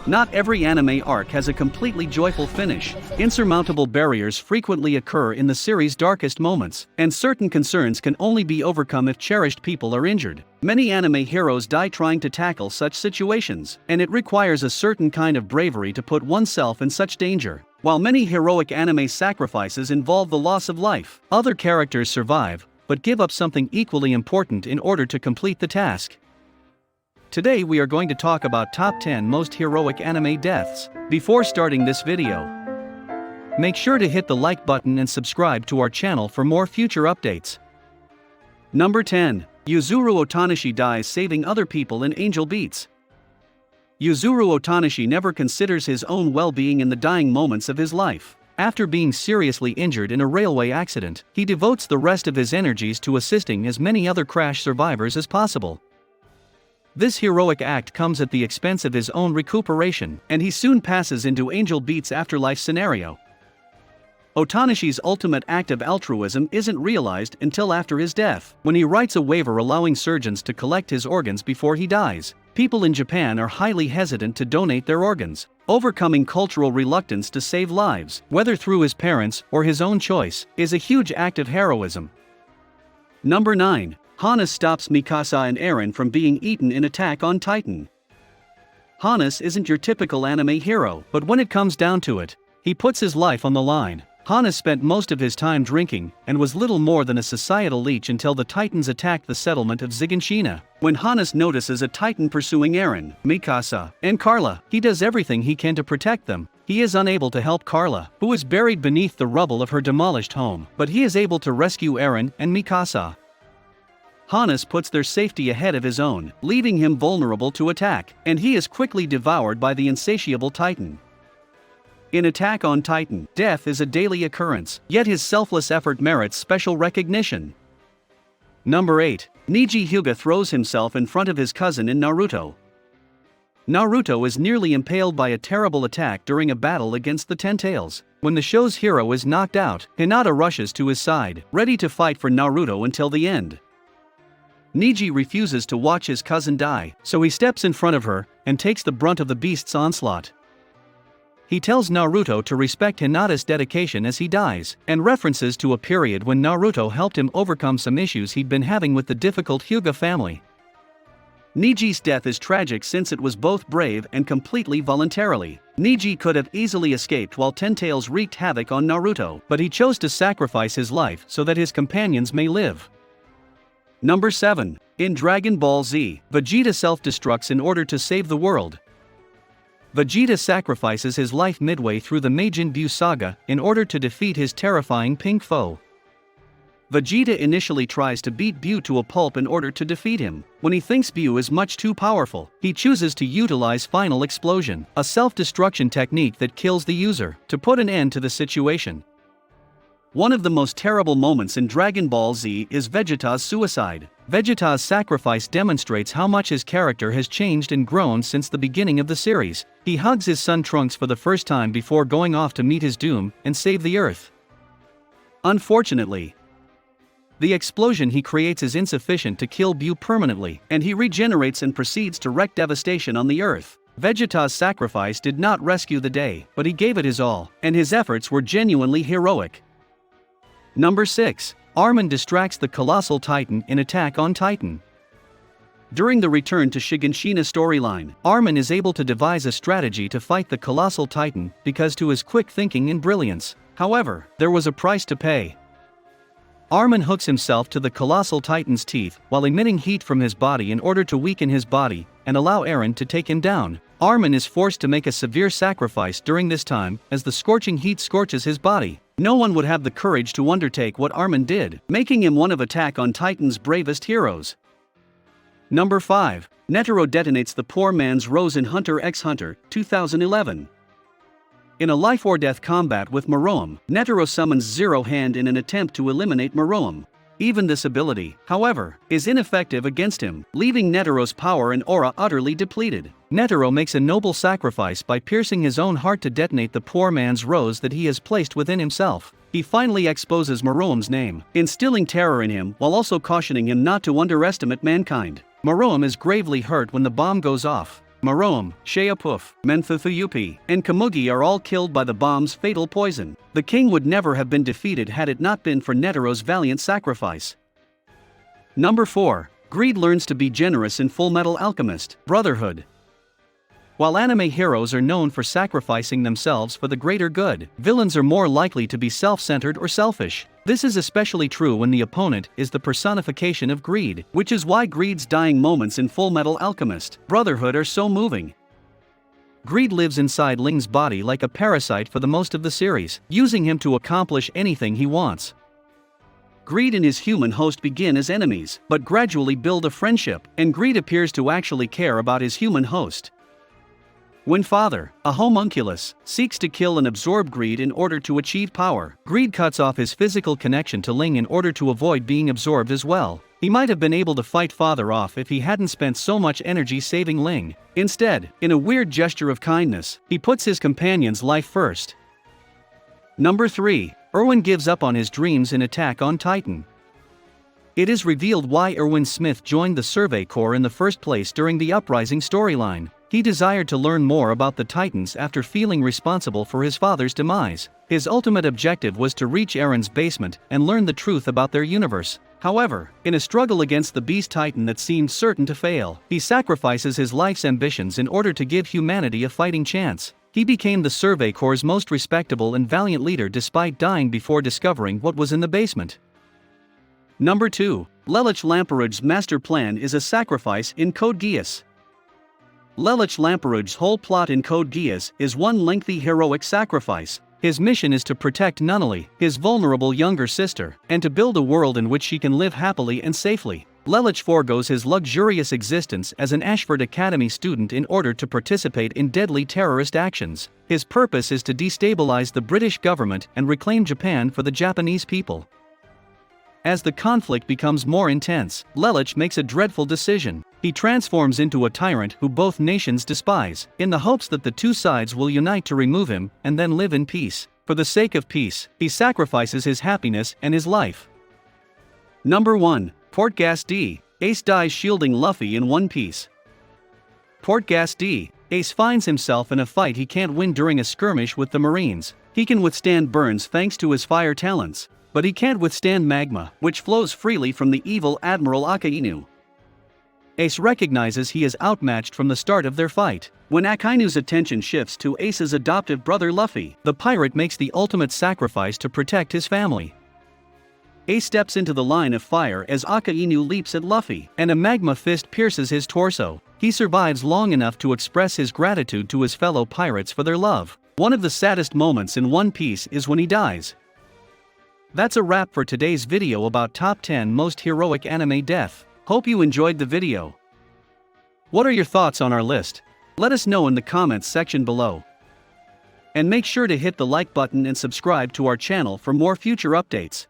Not every anime arc has a completely joyful finish. Insurmountable barriers frequently occur in the series' darkest moments, and certain concerns can only be overcome if cherished people are injured. Many anime heroes die trying to tackle such situations, and it requires a certain kind of bravery to put oneself in such danger. While many heroic anime sacrifices involve the loss of life, other characters survive, but give up something equally important in order to complete the task. Today we are going to talk about top 10 most heroic anime deaths. Before starting this video, make sure to hit the like button and subscribe to our channel for more future updates. Number 10. Yuzuru Otonashi dies saving other people in Angel Beats. Yuzuru Otonashi never considers his own well-being in the dying moments of his life. After being seriously injured in a railway accident, he devotes the rest of his energies to assisting as many other crash survivors as possible. This heroic act comes at the expense of his own recuperation, and he soon passes into Angel Beats' afterlife scenario. Otonashi's ultimate act of altruism isn't realized until after his death, when he writes a waiver allowing surgeons to collect his organs before he dies. People in Japan are highly hesitant to donate their organs. Overcoming cultural reluctance to save lives, whether through his parents or his own choice, is a huge act of heroism. Number 9. Hannes stops Mikasa and Eren from being eaten in Attack on Titan. Hannes isn't your typical anime hero, but when it comes down to it, he puts his life on the line. Hannes spent most of his time drinking, and was little more than a societal leech until the Titans attacked the settlement of Zhiganshina. When Hannes notices a Titan pursuing Eren, Mikasa, and Carla, he does everything he can to protect them. He is unable to help Carla, who is buried beneath the rubble of her demolished home, but he is able to rescue Eren and Mikasa. Hannes puts their safety ahead of his own, leaving him vulnerable to attack, and he is quickly devoured by the insatiable Titan. In Attack on Titan, death is a daily occurrence, yet his selfless effort merits special recognition. Number 8. Neji Hyuga throws himself in front of his cousin in Naruto. Naruto is nearly impaled by a terrible attack during a battle against the Ten Tails. When the show's hero is knocked out, Hinata rushes to his side, ready to fight for Naruto until the end. Neji refuses to watch his cousin die, so he steps in front of her and takes the brunt of the beast's onslaught. He tells Naruto to respect Hinata's dedication as he dies, and references to a period when Naruto helped him overcome some issues he'd been having with the difficult Hyuga family. Neji's death is tragic since it was both brave and completely voluntarily. Neji could have easily escaped while Ten Tails wreaked havoc on Naruto, but he chose to sacrifice his life so that his companions may live. Number 7. In Dragon Ball Z, Vegeta self-destructs in order to save the world. Vegeta sacrifices his life midway through the Majin Buu saga in order to defeat his terrifying pink foe. Vegeta initially tries to beat Buu to a pulp in order to defeat him. When he thinks Buu is much too powerful, he chooses to utilize Final Explosion, a self-destruction technique that kills the user, to put an end to the situation. One of the most terrible moments in Dragon Ball Z is Vegeta's suicide. Vegeta's sacrifice demonstrates how much his character has changed and grown since the beginning of the series. He hugs his son Trunks for the first time before going off to meet his doom and save the Earth. Unfortunately, the explosion he creates is insufficient to kill Buu permanently, and he regenerates and proceeds to wreak devastation on the Earth. Vegeta's sacrifice did not rescue the day, but he gave it his all, and his efforts were genuinely heroic. Number 6. Armin distracts the Colossal Titan in Attack on Titan. During the Return to Zhiganshina storyline, Armin is able to devise a strategy to fight the Colossal Titan because to his quick thinking and brilliance. However, there was a price to pay. Armin hooks himself to the Colossal Titan's teeth while emitting heat from his body in order to weaken his body and allow Eren to take him down. Armin is forced to make a severe sacrifice during this time as the scorching heat scorches his body. No one would have the courage to undertake what Armin did, making him one of Attack on Titan's bravest heroes. Number 5. Netero detonates the poor man's rose in Hunter x Hunter, 2011. In a life-or-death combat with Meruem, Netero summons Zero Hand in an attempt to eliminate Meruem. Even this ability, however, is ineffective against him, leaving Netero's power and aura utterly depleted. Netero makes a noble sacrifice by piercing his own heart to detonate the poor man's rose that he has placed within himself. He finally exposes Meruem's name, instilling terror in him while also cautioning him not to underestimate mankind. Meruem is gravely hurt when the bomb goes off. Maroam, Sheapuf, Menthuthupi, and Kamugi are all killed by the bomb's fatal poison. The king would never have been defeated had it not been for Netero's valiant sacrifice. Number 4. Greed learns to be generous in Fullmetal Alchemist, Brotherhood. While anime heroes are known for sacrificing themselves for the greater good, villains are more likely to be self-centered or selfish. This is especially true when the opponent is the personification of greed, which is why Greed's dying moments in Fullmetal Alchemist, Brotherhood are so moving. Greed lives inside Ling's body like a parasite for the most of the series, using him to accomplish anything he wants. Greed and his human host begin as enemies, but gradually build a friendship, and Greed appears to actually care about his human host. When Father, a homunculus, seeks to kill and absorb Greed in order to achieve power, Greed cuts off his physical connection to Ling in order to avoid being absorbed as well. He might have been able to fight Father off if he hadn't spent so much energy saving Ling. Instead, in a weird gesture of kindness, he puts his companion's life first. Number 3. Erwin gives up on his dreams in Attack on Titan. It is revealed why Erwin Smith joined the Survey Corps in the first place during the Uprising storyline. He desired to learn more about the Titans after feeling responsible for his father's demise. His ultimate objective was to reach Eren's basement and learn the truth about their universe. However, in a struggle against the Beast Titan that seemed certain to fail, he sacrifices his life's ambitions in order to give humanity a fighting chance. He became the Survey Corps' most respectable and valiant leader despite dying before discovering what was in the basement. Number 2. Lelouch Lamperouge's master plan is a sacrifice in Code Geass. Lelouch Lamperouge's whole plot in Code Geass is one lengthy heroic sacrifice. His mission is to protect Nunnally, his vulnerable younger sister, and to build a world in which she can live happily and safely. Lelouch forgoes his luxurious existence as an Ashford Academy student in order to participate in deadly terrorist actions. His purpose is to destabilize the British government and reclaim Japan for the Japanese people. As the conflict becomes more intense, Lelouch makes a dreadful decision. He transforms into a tyrant who both nations despise, in the hopes that the two sides will unite to remove him and then live in peace. For the sake of peace, he sacrifices his happiness and his life. Number 1. Portgas D. Ace dies shielding Luffy in One Piece. Portgas D. Ace finds himself in a fight he can't win during a skirmish with the Marines. He can withstand burns thanks to his fire talents, but he can't withstand magma, which flows freely from the evil Admiral Akainu. Ace recognizes he is outmatched from the start of their fight. When Akainu's attention shifts to Ace's adoptive brother Luffy, the pirate makes the ultimate sacrifice to protect his family. Ace steps into the line of fire as Akainu leaps at Luffy, and a magma fist pierces his torso. He survives long enough to express his gratitude to his fellow pirates for their love. One of the saddest moments in One Piece is when he dies. That's a wrap for today's video about top 10 most heroic anime death. Hope you enjoyed the video. What are your thoughts on our list? Let us know in the comments section below. And make sure to hit the like button and subscribe to our channel for more future updates.